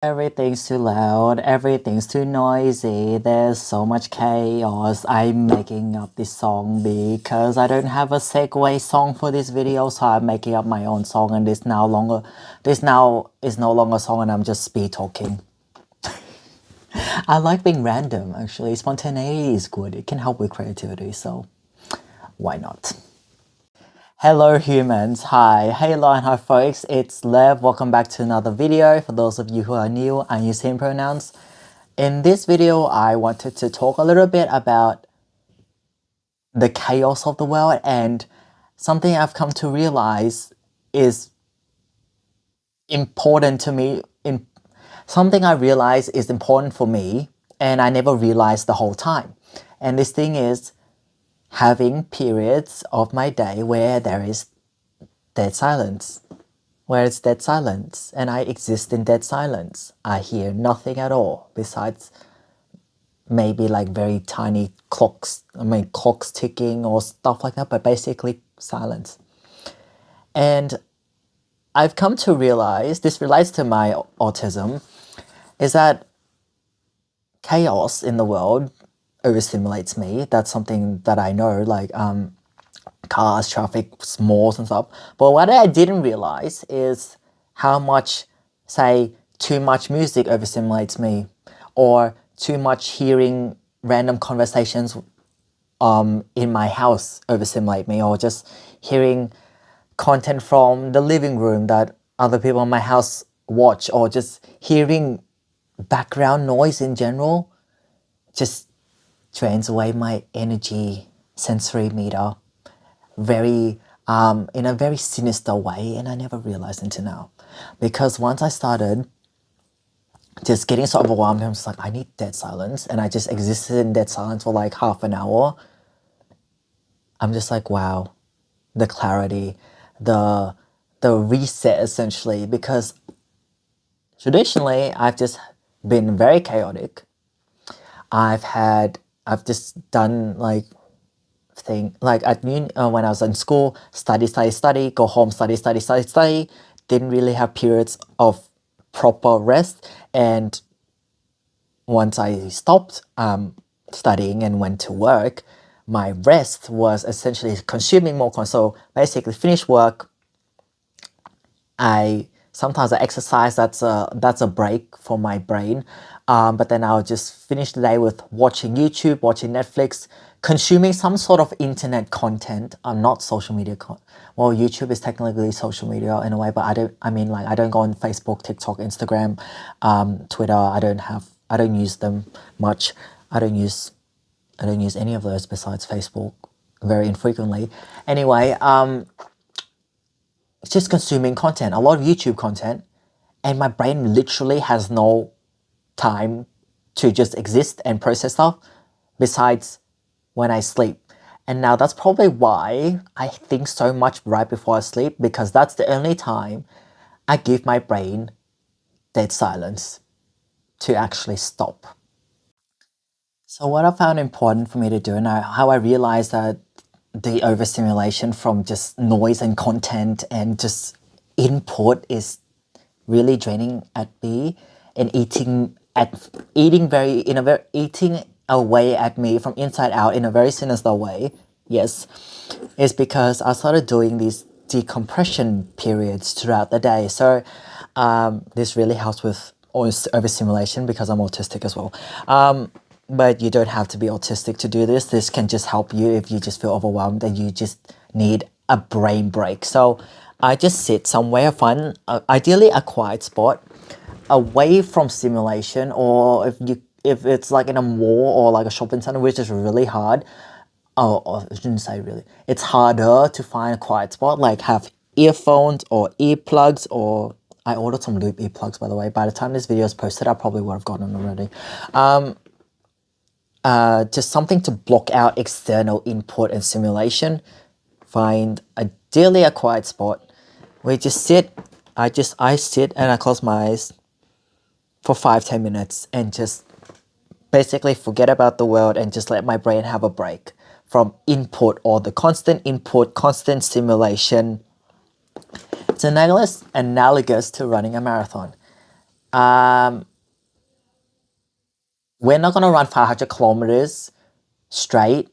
Everything's too loud, everything's too noisy, there's so much chaos. I'm making up this song because I don't have a segue song for this video, so I'm making up my own song, and this now is no longer a song, and I'm just speed talking. I like being random, actually. Spontaneity is good. It can help with creativity, so why not? Hello humans, hi, hello and hi folks, it's Lev. Welcome back to another video. For those of you who are new, I use him pronouns. In this video, I wanted to talk a little bit about the chaos of the world, and something I've come to realize is important to me. Something I realize is important for me, and I never realized the whole time. And this thing is having periods of my day where there is dead silence. Where it's dead silence, and I exist in dead silence. I hear nothing at all besides maybe like very tiny clocks, clocks ticking or stuff like that, but basically silence. And I've come to realize, this relates to my autism, is that chaos in the world overstimulates me. That's something that I know, like cars, traffic, malls and stuff. But what I didn't realize is how much, say, too much music overstimulates me, or too much hearing random conversations in my house overstimulate me, or just hearing content from the living room that other people in my house watch, or just hearing background noise in general just drains away my energy sensory meter very in a very sinister way, and I never realized until now. Because once I started just getting so overwhelmed, I was like, I need dead silence, and I just existed in dead silence for like half an hour. I'm just like, wow, the clarity, the reset essentially, because traditionally I've just been very chaotic. I've just done like like at when I was in school, study, go home, study. Didn't really have periods of proper rest. And once I stopped studying and went to work, my rest was essentially consuming more. So basically, finish work. Sometimes I exercise. That's a break for my brain. But then I'll just finish the day with watching YouTube, watching Netflix, consuming some sort of internet content. Not social media. Well, YouTube is technically social media in a way, but I don't. I mean, like I don't go on Facebook, TikTok, Instagram, Twitter. I don't use them much. I don't use any of those besides Facebook very infrequently. Anyway, it's just consuming content, a lot of YouTube content, and my brain literally has no time to just exist and process stuff besides when I sleep. And now that's probably why I think so much right before I sleep, because that's the only time I give my brain dead silence to actually stop. So what I found important for me to do, and how I realized that the overstimulation from just noise and content and just input is really draining at me, and eating away at me from inside out in a very sinister way. Yes, is because I started doing these decompression periods throughout the day. So this really helps with overstimulation because I'm autistic as well. But you don't have to be autistic to do this. This can just help you if you just feel overwhelmed and you just need a brain break. So I just sit somewhere, find ideally a quiet spot away from stimulation, or if it's like in a mall or like a shopping center, which is really hard. Oh, I shouldn't say really. It's harder to find a quiet spot, like have earphones or earplugs, or I ordered some loop earplugs, by the way. By the time this video is posted, I probably would have gotten them already. Just something to block out external input and stimulation. Find ideally a quiet spot where you just sit. I sit and I close my eyes for 5-10 minutes and just basically forget about the world and just let my brain have a break from input, or the constant input, constant stimulation. It's analogous to running a marathon. We're not gonna run 500 kilometers straight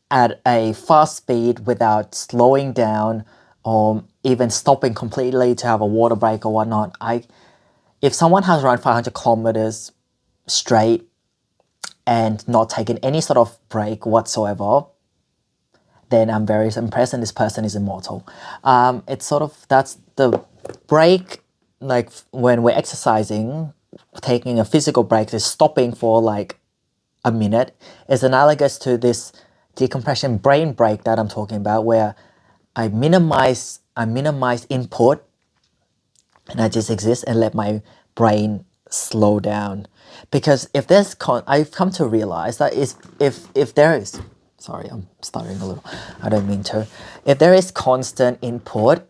at a fast speed without slowing down or even stopping completely to have a water break or whatnot. If someone has run 500 kilometers straight and not taken any sort of break whatsoever, then I'm very impressed, and this person is immortal. It's sort of that's the break, like when we're exercising, taking a physical break, is stopping for like a minute, is analogous to this decompression brain break that I'm talking about, where I minimize input and I just exist and let my brain slow down. Because if there's I've come to realize that is if there is, sorry, I'm stuttering a little, I don't mean to. If there is constant input,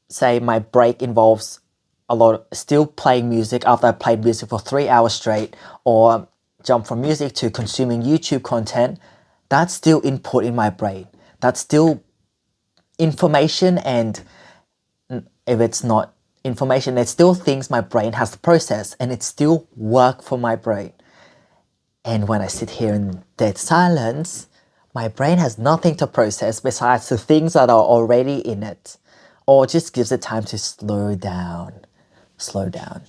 say my break involves a lot of still playing music after I played music for 3 hours straight, or jump from music to consuming YouTube content, that's still input in my brain. That's still information, and if it's not information, it's still things my brain has to process, and it's still work for my brain. And when I sit here in dead silence, my brain has nothing to process besides the things that are already in it, or just gives it time to slow down. Slow down.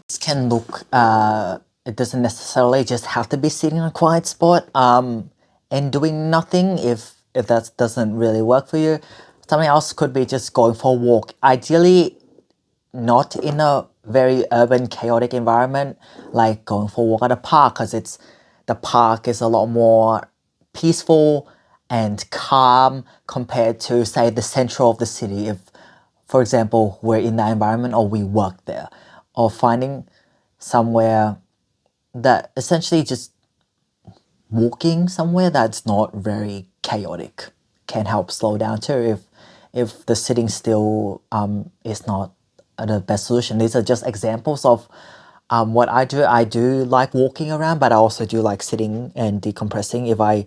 This can look, it doesn't necessarily just have to be sitting in a quiet spot and doing nothing if that doesn't really work for you. Something else could be just going for a walk. Ideally, not in a very urban, chaotic environment, like going for a walk at a park, because the park is a lot more peaceful and calm compared to, say, the central of the city. If, for example, we're in that environment or we work there, or finding somewhere that essentially just walking somewhere that's not very chaotic can help slow down too, if the sitting still is not the best solution. These are just examples of what I do. I do like walking around, but I also do like sitting and decompressing if I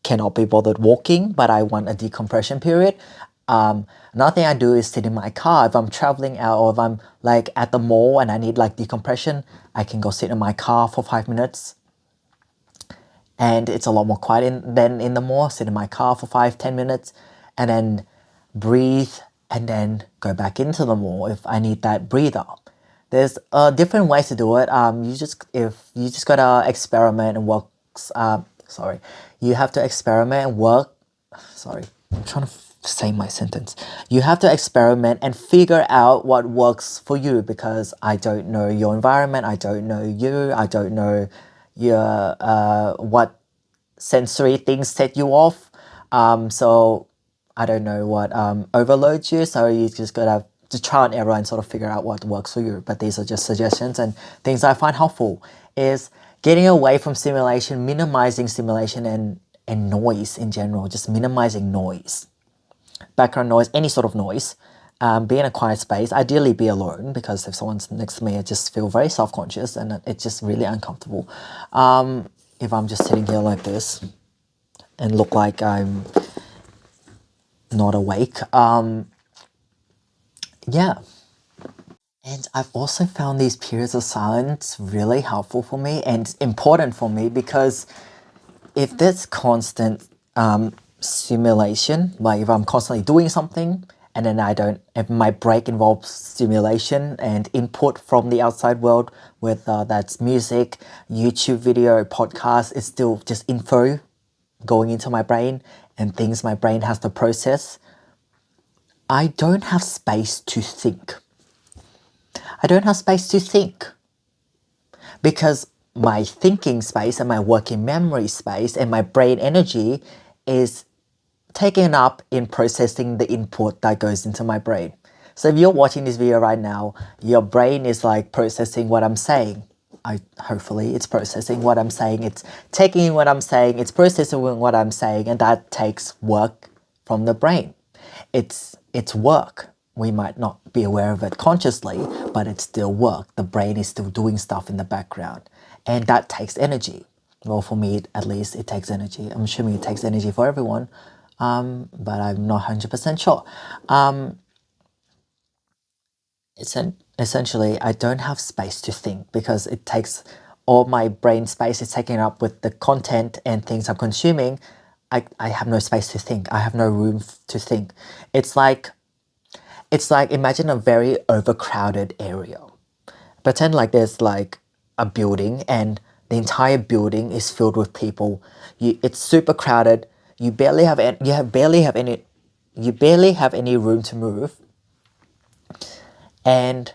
cannot be bothered walking, but I want a decompression period. Another thing I do is sit in my car. If I'm traveling out, or if I'm like at the mall and I need like decompression, I can go sit in my car for 5 minutes, and it's a lot more quiet than in the mall. Sit in my car for 5-10 minutes and then breathe, and then go back into the mall if I need that breather. There's different ways to do it. You just gotta experiment and work. Sorry, you have to experiment and work. Sorry, I'm trying to say my sentence. You have to experiment and figure out what works for you, because I don't know your environment. I don't know you. I don't know your what sensory things set you off. So I don't know what overloads you. So you just gotta just try and error and sort of figure out what works for you. But these are just suggestions and things I find helpful. Is getting away from stimulation, minimizing stimulation and noise in general. Just minimizing noise, background noise, any sort of noise. Be in a quiet space. Ideally, be alone, because if someone's next to me, I just feel very self-conscious and it's just really uncomfortable. If I'm just sitting here like this and look like I'm not awake. Yeah. And I've also found these periods of silence really helpful for me and important for me, because if there's constant stimulation, like if I'm constantly doing something and then if my break involves stimulation and input from the outside world, whether that's music, YouTube video, podcast, it's still just info going into my brain and things my brain has to process. I don't have space to think. I don't have space to think, because my thinking space and my working memory space and my brain energy is taken up in processing the input that goes into my brain. So if you're watching this video right now, your brain is like processing what I'm saying. Hopefully it's processing what I'm saying. It's taking in what I'm saying. It's processing what I'm saying, and that takes work from the brain. It's work. We might not be aware of it consciously, but it's still work. The brain is still doing stuff in the background, and that takes energy. Well, for me, at least, it takes energy. I'm assuming it takes energy for everyone, but I'm not 100% sure. essentially I don't have space to think because it takes all my brain space is taken up with the content and things I'm consuming. I have no space to think. I have no room to think. It's like imagine a very overcrowded area. Pretend like there's like a building and the entire building is filled with people. It's super crowded. You barely have you barely have any room to move. And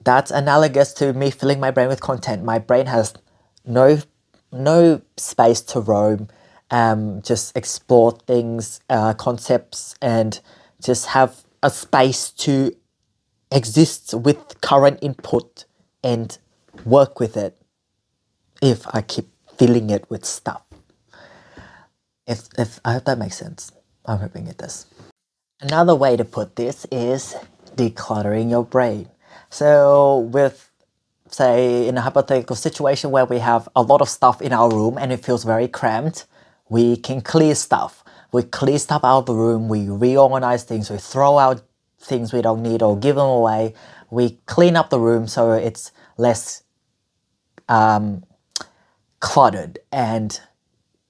that's analogous to me filling my brain with content. My brain has no no space to roam, just explore things, concepts, and just have a space to exist with current input and work with it if I keep filling it with stuff. If I hope that makes sense. I'm hoping it does. Another way to put this is decluttering your brain. So with, say, in a hypothetical situation where we have a lot of stuff in our room and it feels very cramped, we can clear stuff. We clear stuff out of the room, we reorganize things, we throw out things we don't need or give them away. We clean up the room so it's less cluttered and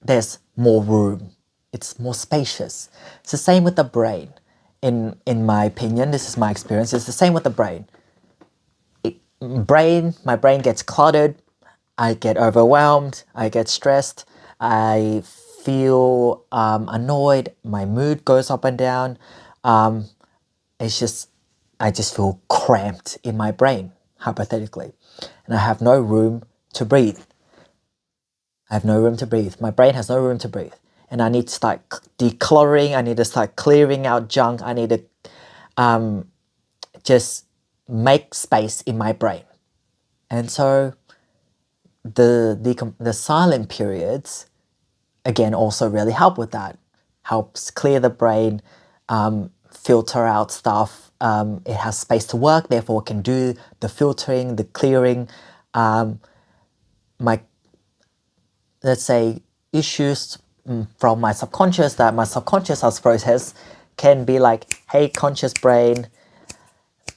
there's more room. It's more spacious. It's the same with the brain. In my opinion, this is my experience, it's the same with the brain. My brain gets cluttered, I get overwhelmed, I get stressed, I feel annoyed, my mood goes up and down. It's just, I just feel cramped in my brain, hypothetically, and I have no room to breathe. I have no room to breathe. My brain has no room to breathe. And I need to start decluttering. I need to start clearing out junk. I need to just make space in my brain. And so the silent periods, again, also really help with that. Helps clear the brain, filter out stuff. It has space to work, therefore it can do the filtering, the clearing. Let's say, issues from my subconscious that my subconscious has processed can be like, hey, conscious brain,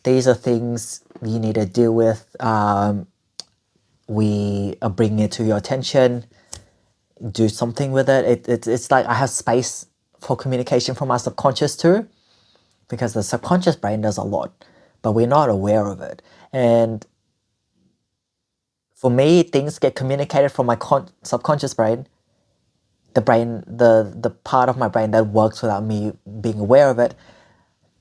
these are things you need to deal with. We are bringing it to your attention. Do something with it. It's like I have space for communication from my subconscious too, because the subconscious brain does a lot, but we're not aware of it. And for me, things get communicated from my subconscious brain, the part of my brain that works without me being aware of it,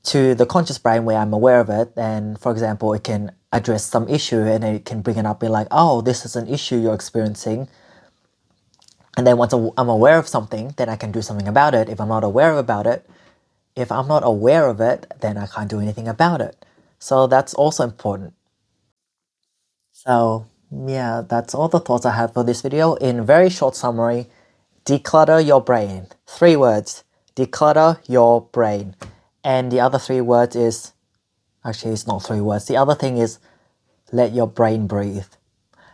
to the conscious brain where I'm aware of it. And for example, it can address some issue and it can bring it up, be like, oh, this is an issue you're experiencing. And then once I'm aware of something, then I can do something about it. If I'm not aware about it, then I can't do anything about it. So that's also important. So yeah, that's all the thoughts I had for this video. In very short summary, declutter your brain. 3 words. Declutter your brain. And the other 3 words is, actually it's not 3 words. The other thing is, let your brain breathe.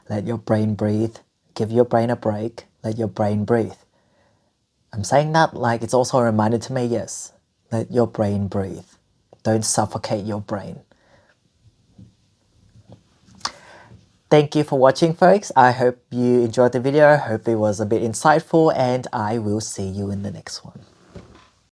Let your brain breathe. Give your brain a break. Let your brain breathe. I'm saying that like it's also a reminder to me, yes, let your brain breathe. Don't suffocate your brain. Thank you for watching, folks. I hope you enjoyed the video. I hope it was a bit insightful, and I will see you in the next one.